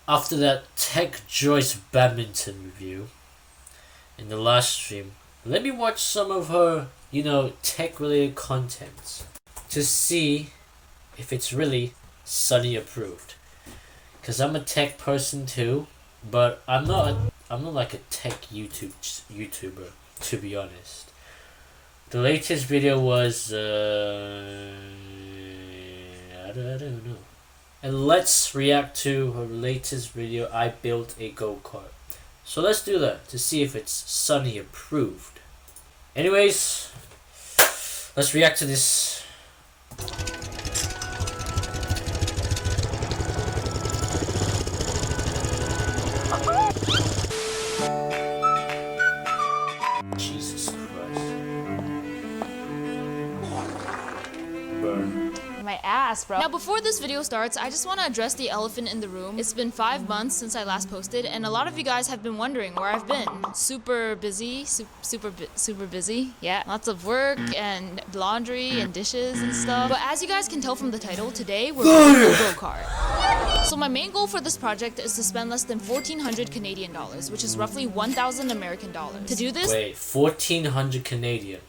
after that TechJoyce badminton review in the last stream, let me watch some of her, tech related content to see if it's really Sunny approved. Cause I'm a tech person too, but I'm not like a tech YouTuber, to be honest. The latest video was I don't know. And let's react to her latest video. I built a go-kart. So let's do that to see if it's Sunny approved. Anyways, let's react to this. Jesus Christ. Burn. My ass, bro. Now, before this video starts, I just want to address the elephant in the room. It's been 5 months since I last posted, and a lot of you guys have been wondering where I've been. Super busy, super busy. Yeah, lots of work and laundry and dishes and stuff. But as you guys can tell from the title, today we're building a go-kart. So my main goal for this project is to spend less than 1,400 Canadian dollars, which is roughly 1,000 American dollars. To do this, wait, 1,400 Canadian.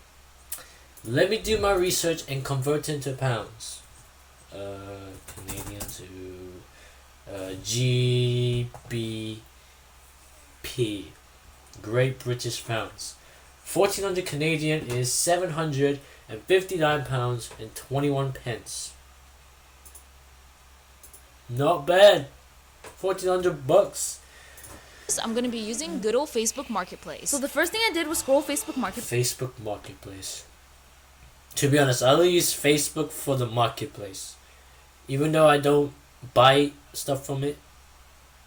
Let me do my research and convert it into pounds. Canadian to GBP, Great British Pounds. 1,400 Canadian is 759 pounds and 21 pence. Not bad. 1,400 bucks. I'm gonna be using good old Facebook Marketplace. So the first thing I did was scroll Facebook Marketplace. Facebook Marketplace. To be honest, I only use Facebook for the marketplace. Even though I don't buy stuff from it,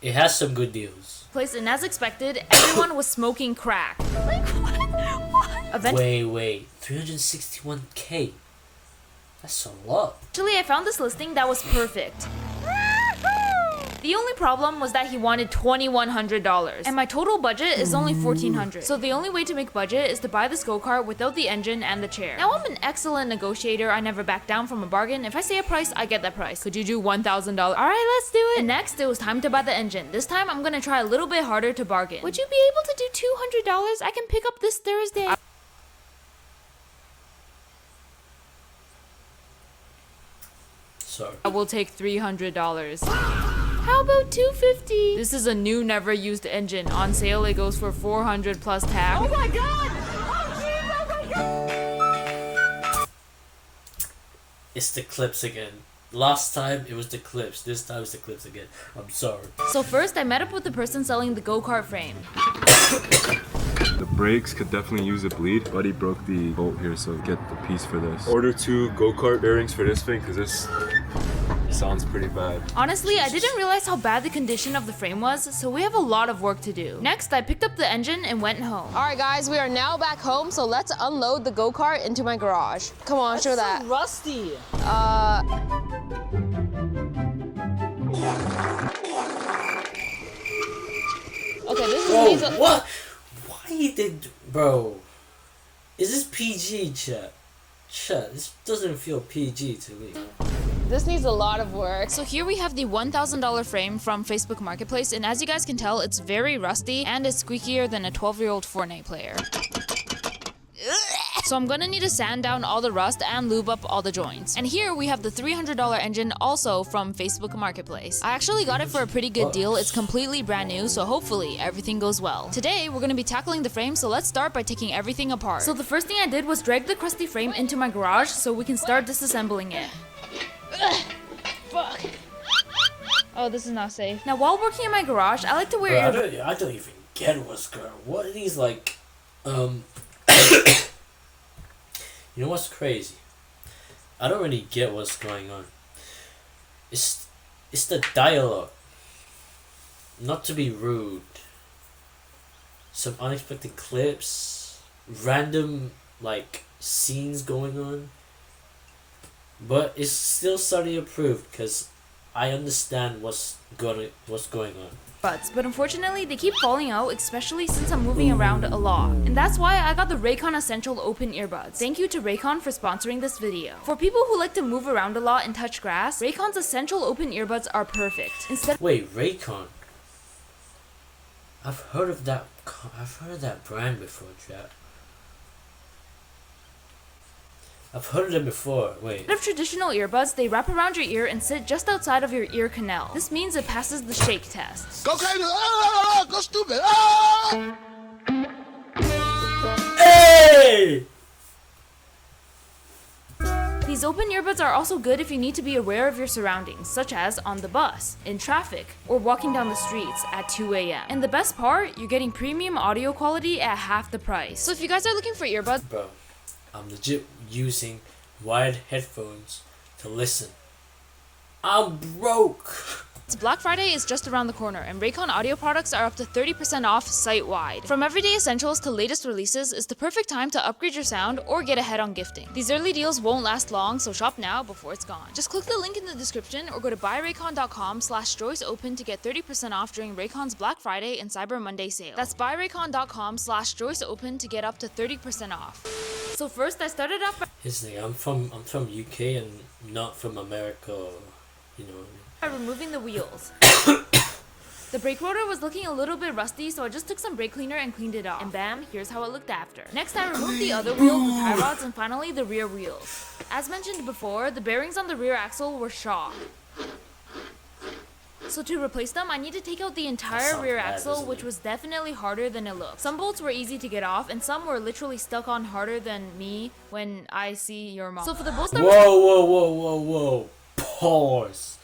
it has some good deals. And as expected, everyone was smoking crack. Like what? Wait, 361k. That's a lot. Actually, I found this listing that was perfect. The only problem was that he wanted $2,100, and my total budget is only $1,400. So the only way to make budget is to buy this go-kart without the engine and the chair. Now, I'm an excellent negotiator. I never back down from a bargain. If I say a price, I get that price. Could you do $1,000? All right, let's do it. And next, it was time to buy the engine. This time, I'm gonna try a little bit harder to bargain. Would you be able to do $200? I can pick up this Thursday. Sorry. I will take $300. How about $250? This is a new, never used engine. On sale, it goes for $400 plus tax. Oh my god! Oh my god! It's the clips again. Last time it was the clips. This time it's the clips again. I'm sorry. So first, I met up with the person selling the go-kart frame. The brakes could definitely use a bleed. Buddy broke the bolt here, so get the piece for this. Order 2 go-kart bearings for this thing, because this sounds pretty bad. Honestly, I didn't realize how bad the condition of the frame was, so we have a lot of work to do. Next, I picked up the engine and went home. Alright guys, we are now back home, so let's unload the go-kart into my garage. Come on, show that. So rusty. Okay, this Bro, needs a... what? Why did... Bro. Is this PG, chat? Chat, this doesn't feel PG to me. This needs a lot of work. So here we have the $1,000 frame from Facebook Marketplace, and as you guys can tell, it's very rusty and it's squeakier than a 12-year-old Fortnite player. So I'm gonna need to sand down all the rust and lube up all the joints. And here we have the $300 engine also from Facebook Marketplace. I actually got it for a pretty good deal. It's completely brand new, so hopefully everything goes well. Today we're gonna be tackling the frame, so let's start by taking everything apart. So the first thing I did was drag the crusty frame into my garage so we can start disassembling it. Fuck. Oh, this is not safe. Now while working in my garage, I like to wear I don't even get what's going on. What are these like, You know what's crazy? I don't really get what's going on. It's the dialogue. Not to be rude. Some unexpected clips, random like scenes going on. But it's still Sunny approved because I understand what's going on. But unfortunately they keep falling out, especially since I'm moving around a lot. And that's why I got the Raycon Essential Open Earbuds. Thank you to Raycon for sponsoring this video. For people who like to move around a lot and touch grass, Raycon's Essential Open Earbuds are perfect. Instead Wait, Raycon. I've heard of that brand before, chat. I've heard of them before. Wait. of traditional earbuds, they wrap around your ear and sit just outside of your ear canal. This means it passes the shake test. Go crazy! Ah, go stupid! Ah! Hey! These open earbuds are also good if you need to be aware of your surroundings, such as on the bus, in traffic, or walking down the streets at 2 a.m. And the best part, you're getting premium audio quality at half the price. So if you guys are looking for earbuds, Bro, I'm legit using wired headphones to listen. I'm broke. Black Friday is just around the corner, and Raycon audio products are up to 30% off site-wide. From everyday essentials to latest releases, it's the perfect time to upgrade your sound or get ahead on gifting. These early deals won't last long, so shop now before it's gone. Just click the link in the description or go to buyraycon.com/JoyceOpen to get 30% off during Raycon's Black Friday and Cyber Monday sale. That's buyraycon.com/JoyceOpen to get up to 30% off. So first I started off by Here's the thing, I'm from UK and not from America, or, you know. removing the wheels. The brake rotor was looking a little bit rusty, so I just took some brake cleaner and cleaned it off. And bam, here's how it looked after. Next, I removed the other wheel with tie rods and finally the rear wheels. As mentioned before, the bearings on the rear axle were shot. So to replace them, I need to take out the entire sounds rear bad, axle, doesn't which it? was definitely harder than it looked. Some bolts were easy to get off, and some were literally stuck on harder than me when I see your mom. So for the bolts that were Whoa. Pause.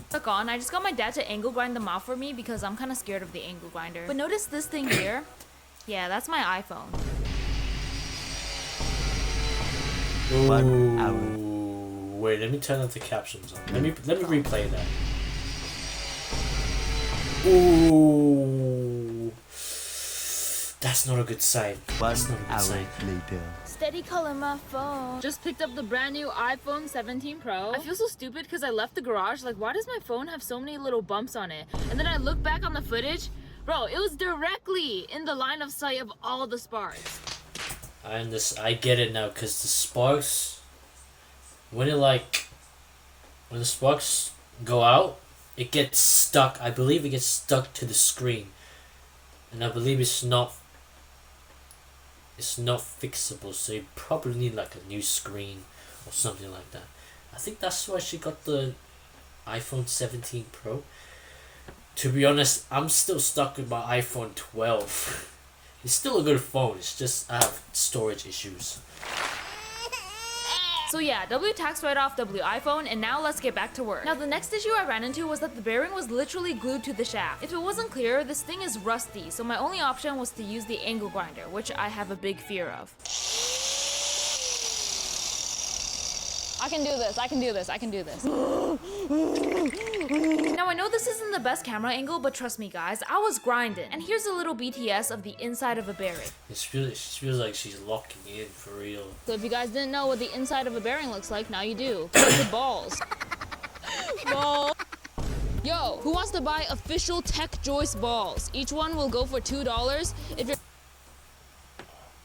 stuck on, I just got my dad to angle grind them off for me because I'm kind of scared of the angle grinder. But notice this thing here? Yeah, that's my iPhone. Ooh. Wait, let me turn off the captions on. Let me replay that. Ooh. That's not a good sign. That's not a good sign. later. Steady calling my phone. Just picked up the brand new iPhone 17 Pro. I feel so stupid because I left the garage. Like, why does my phone have so many little bumps on it? And then I look back on the footage. Bro, it was directly in the line of sight of all the sparks. I get it now, because the sparks, when the sparks go out, it gets stuck. I believe it gets stuck to the screen. And I believe it's not fixable, so you probably need like a new screen or something like that. I think that's why she got the iPhone 17 Pro. To be honest, I'm still stuck with my iPhone 12. It's still a good phone, it's just I have storage issues. So yeah, W tax write-off, W iPhone, and now let's get back to work. Now the next issue I ran into was that the bearing was literally glued to the shaft. If it wasn't clear, this thing is rusty, so my only option was to use the angle grinder, which I have a big fear of. I can do this. Now I know this isn't the best camera angle, but trust me guys, I was grinding. And here's a little BTS of the inside of a bearing. It feels like she's locking in for real. So if you guys didn't know what the inside of a bearing looks like, now you do. Look at balls. Balls. Yo, who wants to buy official TechJoyce balls? Each one will go for $2. If you're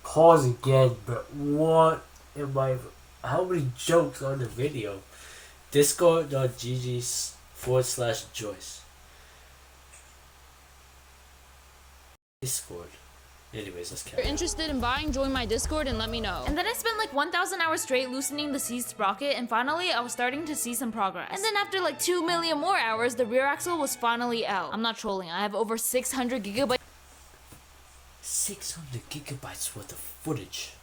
Pause again, but what am I... How many jokes on the video? Discord.gg/Joyce. Discord. Anyways, let's carry on. interested in buying, join my Discord and let me know. And then I spent like 1,000 hours straight loosening the seized sprocket, and finally I was starting to see some progress. And then after like 2 million more hours, the rear axle was finally out. I'm not trolling, I have over 600 gigabytes. 600 gigabytes worth of footage.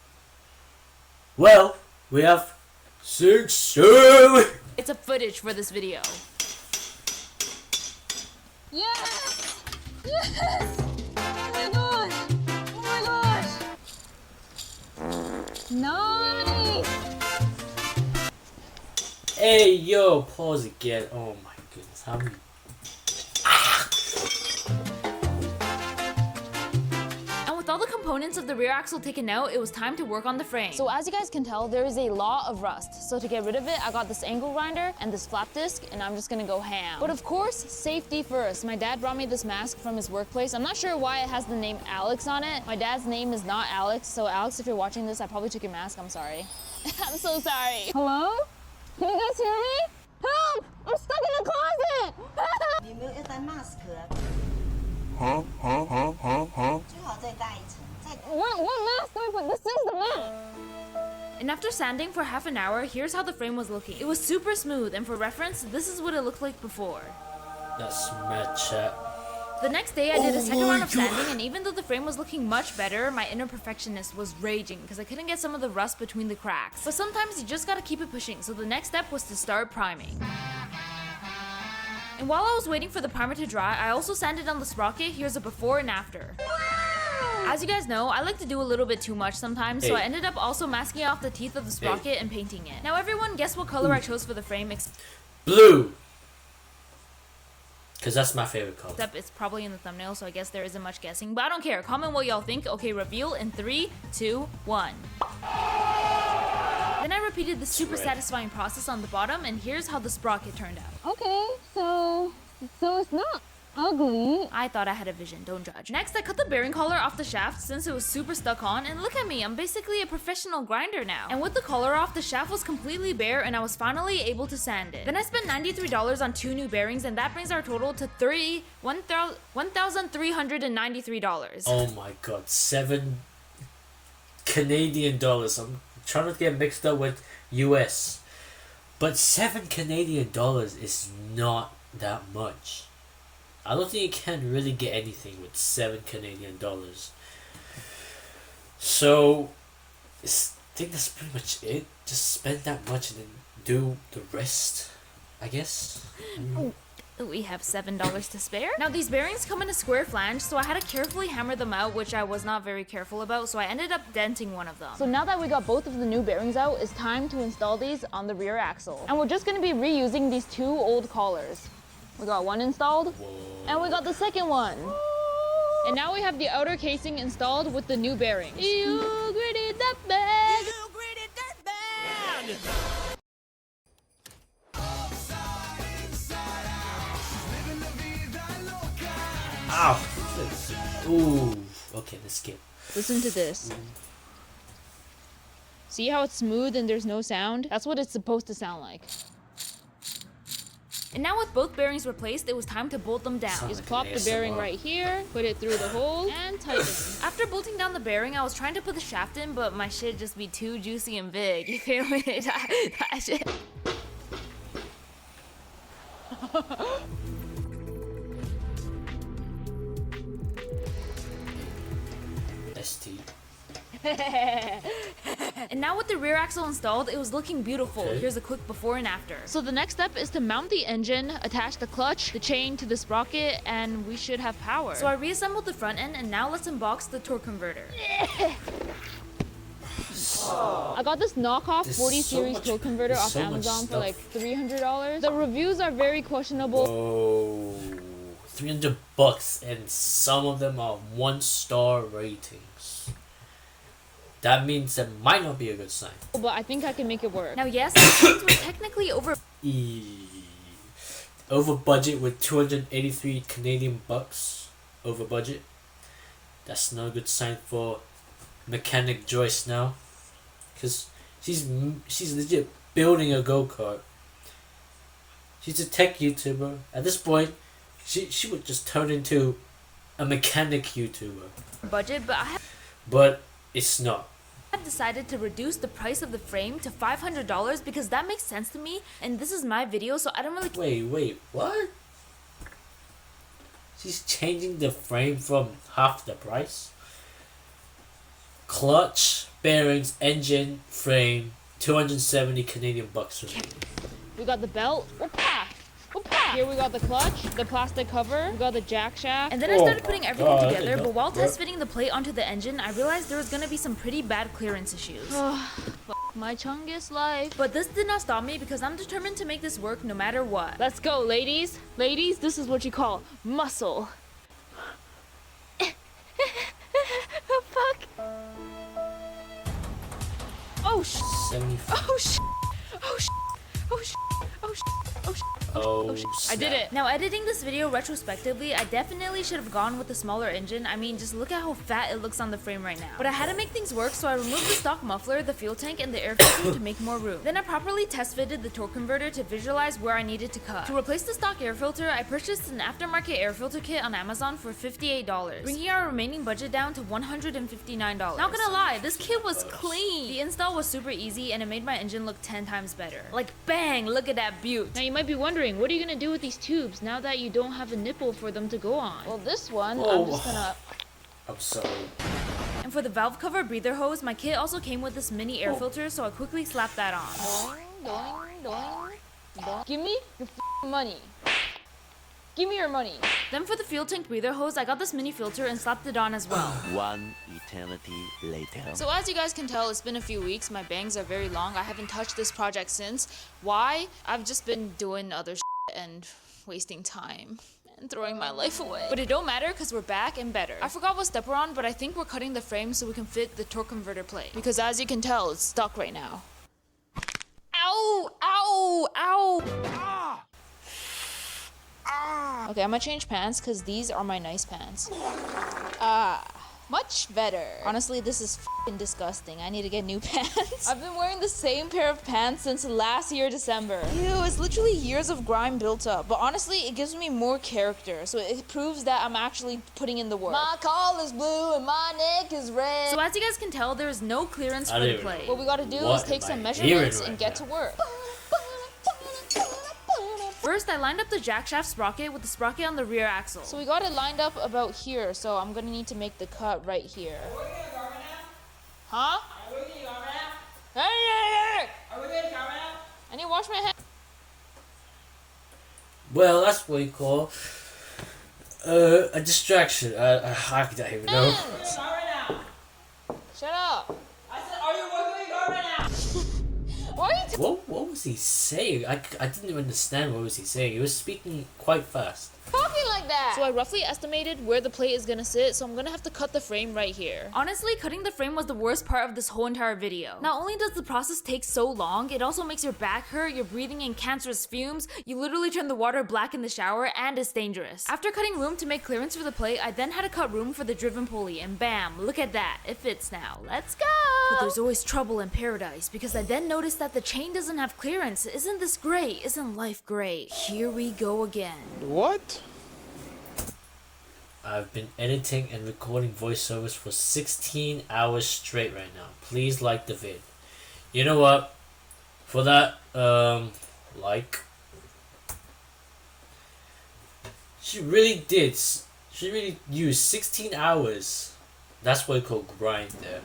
Well, we have 600. It's a footage for this video. Yes! Yes! Oh my gosh! Oh my gosh! Nice! Hey, yo, pause again. Oh my goodness, how many... And with all the components of the rear axle taken out, it was time to work on the frame. So as you guys can tell, there is a lot of rust. So to get rid of it, I got this angle grinder and this flap disc, and I'm just gonna go ham. But of course, safety first. My dad brought me this mask from his workplace. I'm not sure why it has the name Alex on it. My dad's name is not Alex, so Alex, if you're watching this, I probably took your mask. I'm sorry. I'm so sorry. Hello? Can you guys hear me? Help! I'm stuck in the closet! 你没有要戴 mask huh? 最好再戴一层，再 What mask do I put? This is the mask! And after sanding for half an hour, here's how the frame was looking. It was super smooth, and for reference, this is what it looked like before. That's mad chat. The next day, I did a second round of sanding, and even though the frame was looking much better, my inner perfectionist was raging because I couldn't get some of the rust between the cracks. But sometimes you just gotta keep it pushing, so the next step was to start priming. And while I was waiting for the primer to dry, I also sanded on the sprocket. Here's a before and after. As you guys know, I like to do a little bit too much sometimes, so I ended up also masking off the teeth of the sprocket and painting it. Now everyone, guess what color I chose for the frame, Blue! Because that's my favorite color. except it's probably in the thumbnail, so I guess there isn't much guessing. But I don't care. Comment what y'all think. Okay, reveal in 3, 2, 1. Then I repeated the super satisfying process on the bottom, and here's how the sprocket turned out. Okay, so it's not ugly. I thought I had a vision, don't judge. Next, I cut the bearing collar off the shaft since it was super stuck on, and look at me, I'm basically a professional grinder now. And with the collar off, the shaft was completely bare and I was finally able to sand it. Then I spent $93 on 2 new bearings, and that brings our total to $1,393. Oh my god, 7 Canadian dollars. I'm trying to get mixed up with US. But 7 Canadian dollars is not that much. I don't think you can really get anything with 7 Canadian dollars. So, I think that's pretty much it. Just spend that much and then do the rest, I guess. We have $7 to spare. Now these bearings come in a square flange, so I had to carefully hammer them out, which I was not very careful about, so I ended up denting one of them. So now that we got both of the new bearings out, it's time to install these on the rear axle. And we're just gonna be reusing these 2 old collars. We got one installed, and we got the second one. And now we have the outer casing installed with the new bearings. You gritted that bag! You gritted that bag! Ow! Ooh. Okay, let's skip. Listen to this. See how it's smooth and there's no sound? That's what it's supposed to sound like. And now with both bearings replaced, it was time to bolt them down. Just plop the bearing right here, put it through the hole, and tighten. After bolting down the bearing, I was trying to put the shaft in, but my shit just be too juicy and big. You feel me? That shit. ST. And now with the rear axle installed, it was looking beautiful. Okay. Here's a quick before and after. So the next step is to mount the engine, attach the clutch, the chain to the sprocket, and we should have power. So I reassembled the front end, and now let's unbox the torque converter. I got this knockoff There's 40 so series much- torque converter there's off so much Amazon for stuff. like $300. The reviews are very questionable. Oh, $300, and some of them are 1-star ratings. That means that might not be a good sign. But I think I can make it work. Now yes, the chains were technically over Over budget with 283 Canadian bucks. Over budget. That's not a good sign for mechanic Joyce now, because she's legit building a go-kart. She's a tech YouTuber. At this point, she would just turn into a mechanic YouTuber. budget, But it's not. I've decided to reduce the price of the frame to $500 because that makes sense to me, and this is my video, so I don't really Wait, what? She's changing the frame from half the price? Clutch, bearings, engine, frame, 270 Canadian bucks. We got the belt. Whoop-ah! Whoop-ah! Here we got the clutch, the plastic cover, we got the jack shaft. And then I started putting everything God, together, no. but while test fitting the plate onto the engine, I realized there was gonna be some pretty bad clearance issues. My Chungus life. But this did not stop me because I'm determined to make this work no matter what. Let's go, ladies. Ladies, this is what you call muscle. Fuck. $75. Oh sh! Oh sh! Oh sh! Oh sh! Oh sh! Oh, I did it. Now editing this video retrospectively, I definitely should have gone with a smaller engine. I mean, just look at how fat it looks on the frame right now. But I had to make things work, so I removed the stock muffler, the fuel tank, and the air filter to make more room. Then I properly test fitted the torque converter to visualize where I needed to cut. To replace the stock air filter, I purchased an aftermarket air filter kit on Amazon for $58, bringing our remaining budget down to $159. Not gonna lie, this kit was clean. The install was super easy, and it made my engine look 10 times better. Like bang, look at that beaut. Now you might be wondering, what are you gonna do with these tubes now that you don't have a nipple for them to go on? Well, this one, I'm just gonna... I'm sorry. And for the valve cover breather hose, my kit also came with this mini air filter, so I quickly slapped that on. Doing, doing, doing. Give me your money. Give me your money. Then for the fuel tank breather hose, I got this mini filter and slapped it on as well. One eternity later. So as you guys can tell, it's been a few weeks. My bangs are very long. I haven't touched this project since. Why? I've just been doing other shit and wasting time and throwing my life away. But it don't matter because we're back and better. I forgot what step we're on, but I think we're cutting the frame so we can fit the torque converter plate. Because as you can tell, it's stuck right now. Ow! Ow! Ow! Okay, I'm gonna change pants because these are my nice pants. Much better. Honestly, this is f***ing disgusting. I need to get new pants. I've been wearing the same pair of pants since last year, December. Ew, it's literally years of grime built up. But honestly, it gives me more character. So it proves that I'm actually putting in the work. My collar's blue and my neck is red. So as you guys can tell, there is no clearance for the plate. What we gotta do What is take am some I measurements hearing and right get to work. First, I lined up the jack shaft sprocket with the sprocket on the rear axle. So we got it lined up about here, so I'm gonna need to make the cut right here. Huh? Hey! I need to wash my hands. Well, that's what you call a distraction. I don't even know. Shut up. Why are you What was he saying? I didn't even understand what was he saying. He was speaking quite fast. talking like that? So I roughly estimated where the plate is gonna sit, so I'm gonna have to cut the frame right here. Honestly, cutting the frame was the worst part of this whole entire video. Not only does the process take so long, it also makes your back hurt, you're breathing in cancerous fumes, you literally turn the water black in the shower, and it's dangerous. After cutting room to make clearance for the plate, I then had to cut room for the driven pulley, and bam, look at that, it fits now. Let's go! But there's always trouble in paradise, because I then noticed that the chain doesn't have clearance. Isn't this great? Isn't life great? Here we go again. What? I've been editing and recording voiceovers for 16 hours straight right now. Please like the vid. You know what? For that, like. She really did. She really used 16 hours. That's what you call grind there.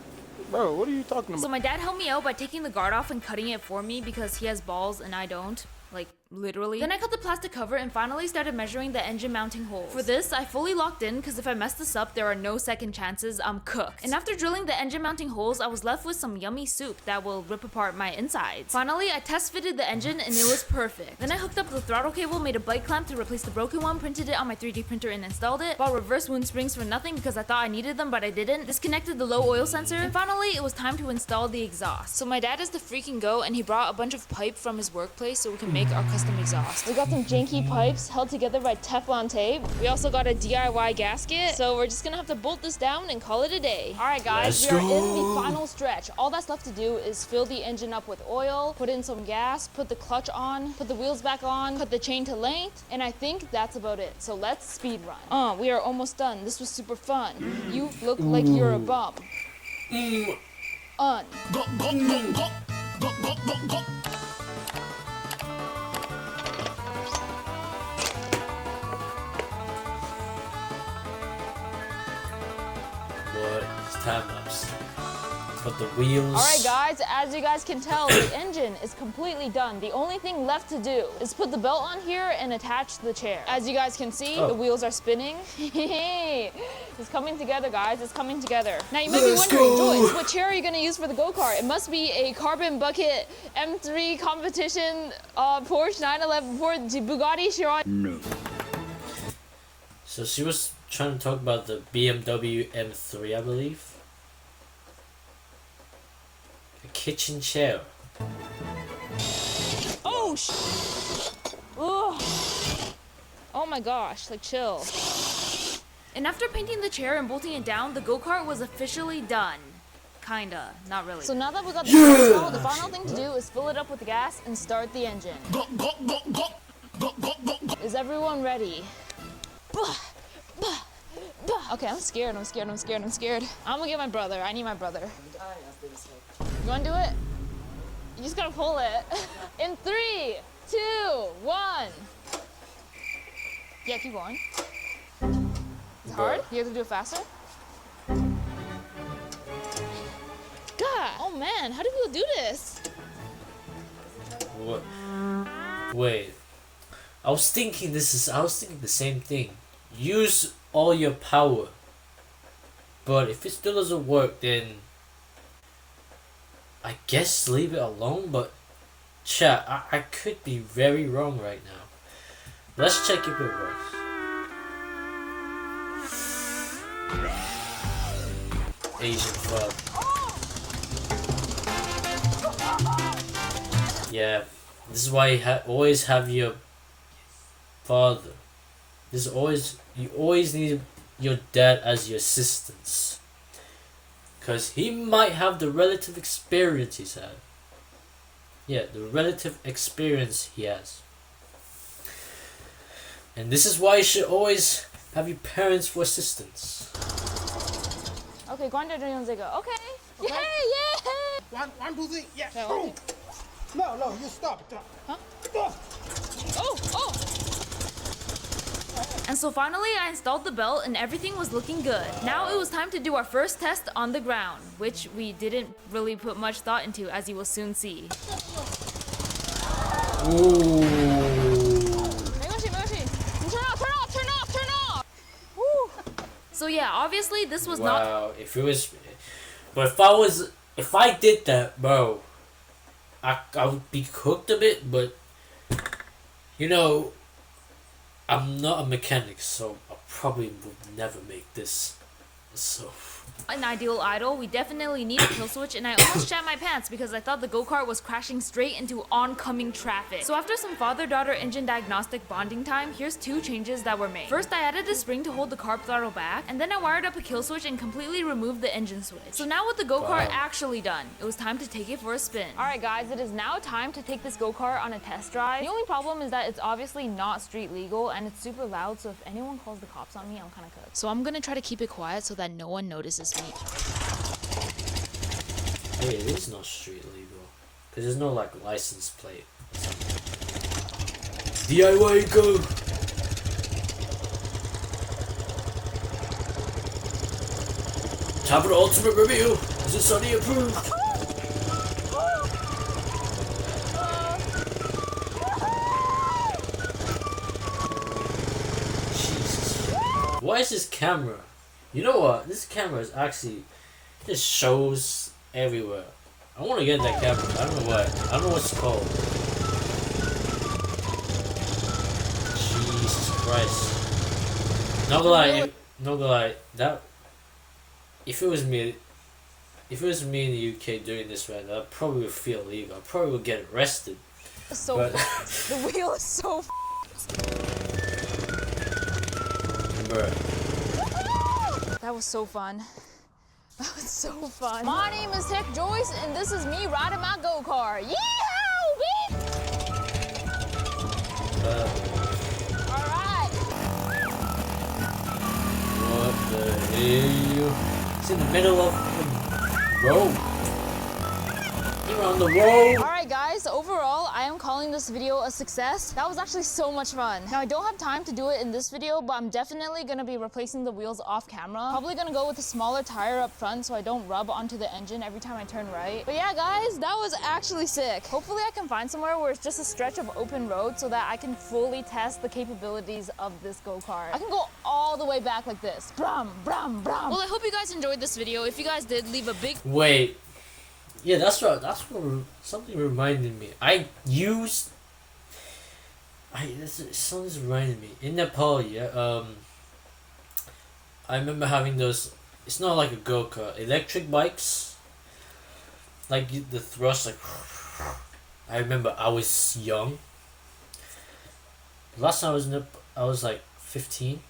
Bro, what are you talking about? So my dad helped me out by taking the guard off and cutting it for me because he has balls and I don't. Like, literally. Then I cut the plastic cover and finally started measuring the engine mounting holes. For this, I fully locked in because if I mess this up, there are no second chances, I'm cooked. And after drilling the engine mounting holes, I was left with some yummy soup that will rip apart my insides. Finally, I test fitted the engine and it was perfect. Then I hooked up the throttle cable, made a bike clamp to replace the broken one, printed it on my 3D printer and installed it. Bought reverse wound springs for nothing because I thought I needed them but I didn't. Disconnected the low oil sensor. And finally, it was time to install the exhaust. So my dad is the freaking go, and he brought a bunch of pipe from his workplace so we can make our custom exhaust. We got some janky pipes held together by Teflon tape. We also got a DIY gasket, so we're just gonna have to bolt this down and call it a day. Alright guys, Let's we are go. in the final stretch. All that's left to do is fill the engine up with oil, put in some gas, put the clutch on, put the wheels back on, cut the chain to length, and I think that's about it. So let's speed run. We are almost done. This was super fun. You look like you're a bum. Boy, it's time lapse. Put the wheels. Alright guys, as you guys can tell, the engine is completely done. The only thing left to do is put the belt on here and attach the chair. As you guys can see, the wheels are spinning. It's coming together, guys. It's coming together. Now you might be wondering, Joyce, what chair are you gonna use for the go-kart? It must be a carbon bucket M3 competition Porsche 911 for the Bugatti Chiron. No. So she was trying to talk about the BMW M3, I believe. A kitchen chair. Oh, Ugh. Oh my gosh, like chill. And after painting the chair and bolting it down, the go-kart was officially done. Kinda, not really. So now that we got the car installed, the final thing to do is fill it up with gas and start the engine. Is everyone ready? Okay, I'm scared. I'm gonna get my brother. I need my brother. You wanna do it? You just gotta pull it. In 3, 2, 1. Yeah, keep going. It's hard? You have to do it faster? God, oh man, how do people do this? What? Wait. I was thinking the same thing. Use all your power. But if it still doesn't work, then I guess leave it alone. But chat, I could be very wrong right now. Let's check if it works. Asian fuck. Yeah, this is why you always have your father. You always need your dad as your assistance, cause he might have the relative experience he's had. Yeah, the relative experience he has. And this is why you should always have your parents for assistance. Okay, go on to Okay. Okay. Yeah. 1, 2, 3, yeah. Okay, Boom. No, you stop. Huh? Stop. Oh. And so finally I installed the belt and everything was looking good. Now it was time to do our first test on the ground, which we didn't really put much thought into, as you will soon see. Ooh. Turn off. Woo. So yeah, obviously this was Wow, if I did that, bro, I would be cooked a bit, but you know, I'm not a mechanic, so I probably would never make this. So an ideal idle. We definitely need a kill switch, and I almost shat my pants because I thought the go-kart was crashing straight into oncoming traffic. So after some father-daughter engine diagnostic bonding time, here's 2 changes that were made. First, I added a spring to hold the carb throttle back, and then I wired up a kill switch and completely removed the engine switch. So now with the go-kart actually done, it was time to take it for a spin. Alright guys, it is now time to take this go-kart on a test drive. The only problem is that it's obviously not street legal and it's super loud, so if anyone calls the cops on me, I'm kinda cooked. So I'm gonna try to keep it quiet so that no one notices me. hey, it is not street legal, cause there's no like license plate or something. DIY go. Time for the ultimate review. Is it Sunny approved? Jesus. Why is this camera? You know what? This camera is actually just shows everywhere. I want to get that camera. I don't know what. I don't know what it's called. Jesus Christ. No lie. That. If it was me in the UK doing this right now, I probably would feel illegal. I probably would get arrested. So But- the wheel is so Bruh. That was so fun. That was so fun. My name is TechJoyce, and this is me riding my go-kart. Yeehaw, bitch! All right. What the hell? It's in the middle of the road. You're on the road. All right, guys. Overall, I am calling this video a success. That was actually so much fun. Now, I don't have time to do it in this video, but I'm definitely gonna be replacing the wheels off camera. Probably gonna go with a smaller tire up front so I don't rub onto the engine every time I turn right. But yeah, guys, that was actually sick. Hopefully, I can find somewhere where it's just a stretch of open road so that I can fully test the capabilities of this go-kart. I can go all the way back like this. Brum, brum, brum. Well, I hope you guys enjoyed this video. If you guys did, leave a big... Wait. Yeah, that's what something reminded me. Something's reminded me. In Nepal, yeah, I remember having those, it's not like a go-kart, electric bikes. Like the thrust, like, I remember I was young. Last time I was like 15.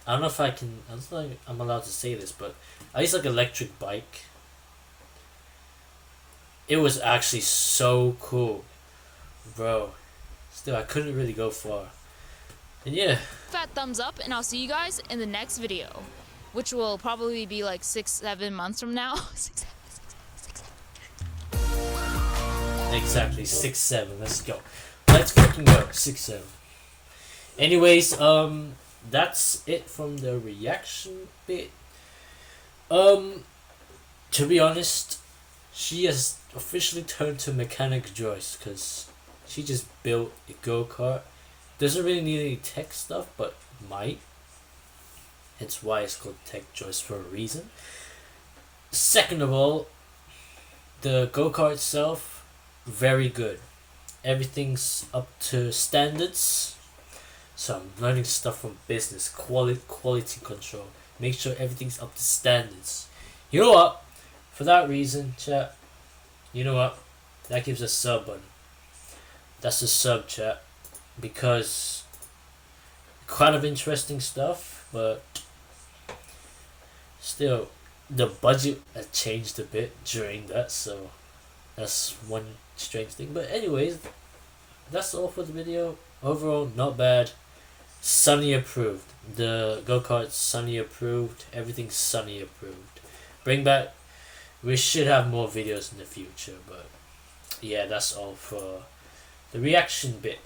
I don't know if I can. I don't think I'm allowed to say this, but I used like electric bike. It was actually so cool, bro. Still, I couldn't really go far. And yeah. Fat thumbs up, and I'll see you guys in the next video, which will probably be like 6-7 months from now. Exactly, 6-7. Let's go. Let's fucking go. 6-7. Anyways, that's it from the reaction bit. To be honest, she has officially turned to Mechanic Joyce because she just built a go-kart. Doesn't really need any tech stuff, but might. Hence why it's called TechJoyce for a reason. Second of all, the go-kart itself, very good. Everything's up to standards. So I'm learning stuff from business, quality control. Make sure everything's up to standards. You know what? For that reason, chat, you know what? That gives a sub button. That's a sub, chat. Because kind of interesting stuff, but still the budget has changed a bit during that, so that's one strange thing. But anyways, that's all for the video. Overall, not bad. Sunny approved. The go-kart Sunny approved. Everything's Sunny approved. Bring back. We should have more videos in the future, but yeah, that's all for the reaction bit.